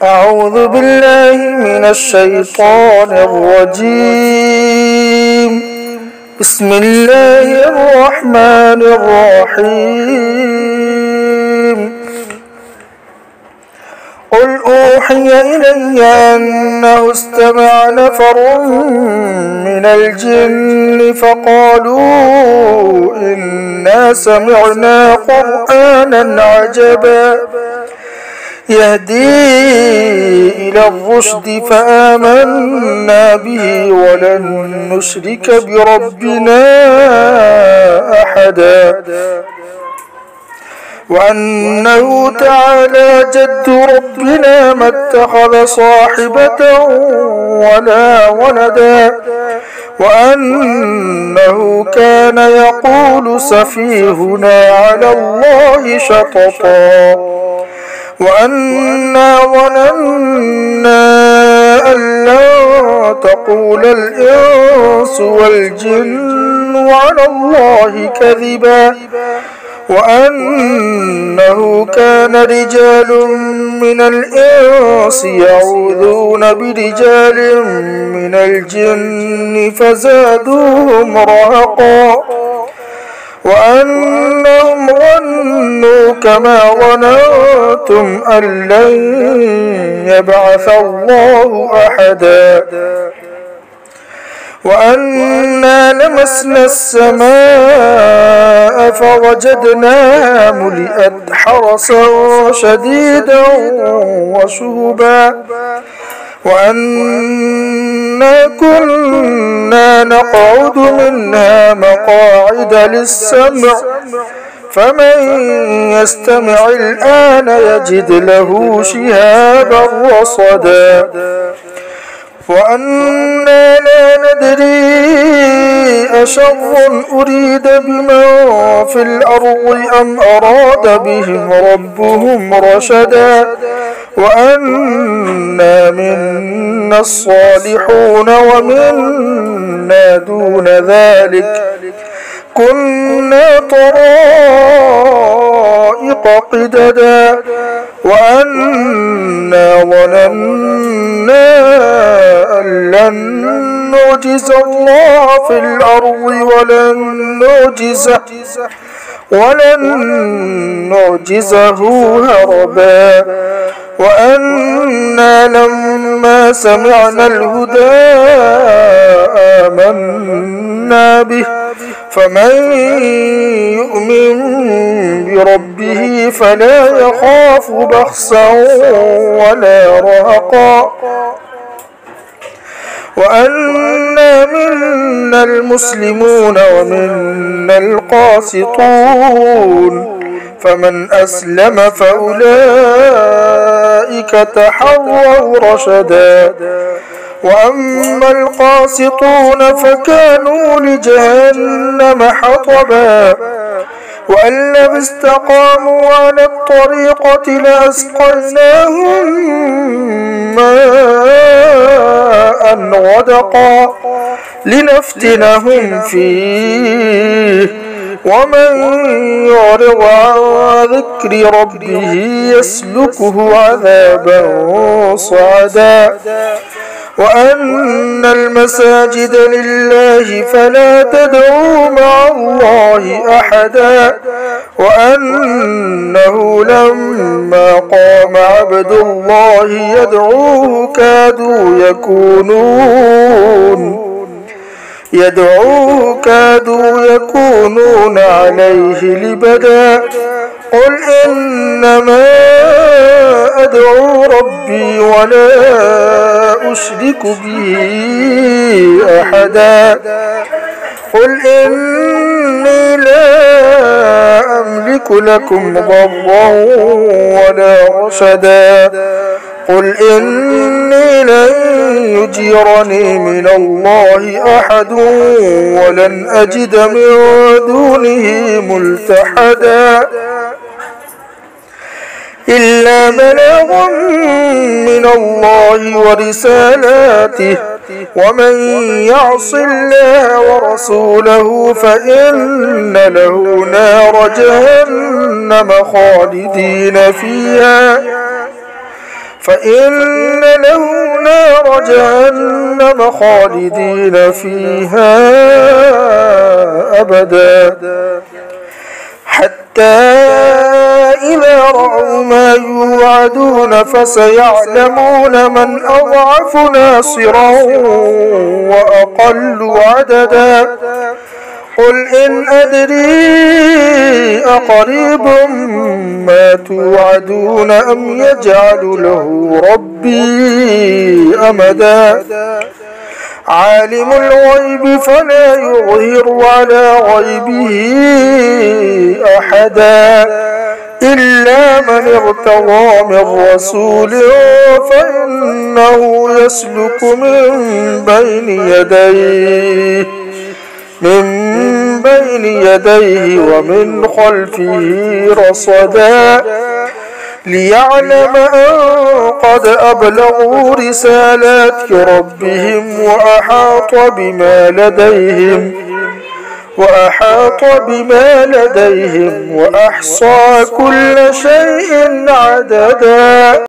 أعوذ بالله من الشيطان الرجيم. بسم الله الرحمن الرحيم. قل أوحي إلي أنه استمع نفر من الجن فقالوا إنا سمعنا قرآنا عجبا يهدي إلى الرشد فآمنا به ولن نشرك بربنا أحدا وأنه تعالى جد ربنا ما اتخذ صاحبة ولا ولدا وأنه كان يقول سفيهنا على الله شططا وأنا ظننا أن لن تقول الإنس والجن على الله كذبا وأنه كان رجال من الإنس يعوذون برجال من الجن فزادوهم رهقا وأنهم ظنوا كما ظننتم أن لن يبعث الله أحدا وأنا لمسنا السماء فوجدناها ملئت حرسا شديدا وشهبا وأنا كنا نقعد منها مقاعد للسمع فمن يستمع الآن يجد له شهابا رصدا وأنا لا ندري أشر أريد بمن في الأرض أم أراد بهم ربهم رشدا وأنا منا الصالحون ومنا دون ذلك كنا طرائق قددا وأنا ظننا أن لن نعجز الله في الأرض ولن نعجزه هربا وأنا لما سمعنا الهدى آمنا به فمن يؤمن بربه فلا يخاف بخسا ولا رهقا وأنا منا المسلمون ومنا القاسطون فمن أسلم فأولئك تحروا رشدا وأما القاسطون فكانوا لجهنم حطبا وأن لم استقاموا على الطريقة لأسقيناهم ماء غدقا لنفتنهم فيه ومن يعرض عن ذكر ربه يسلكه عذابا صعدا وأن المساجد لله فلا تدعوا مع الله أحدا وأنه لما قام عبد الله يدعوه كادوا يكونون عليه لبدا قل إنما أدعو ربي ولا أشرك به أحدا قل إني لا أملك لكم ضرا ولا رشدا قل إني لن يجيرني من الله أحد ولن أجد من دونه ملتحدا إلا بلاغا من الله ورسالاته ومن يعص الله ورسوله فإن له نار جهنم خالدين فيها فإن له نار جهنم خالدين فيها أبدا حتى إذا رأوا ما يوعدون فسيعلمون من أضعف ناصرا وأقل عددا قل إن أدري أقريب ما توعدون أم يجعل له ربي أمدا عالم الغيب فلا يظهر على غيبه أحدا إلا من ارتضى من رسول فإنه يسلك من بين يديه ومن خلفه رصدا ليعلم أن قد أبلغوا رسالات ربهم وأحاط بما لديهم وأحصى كل شيء عددا.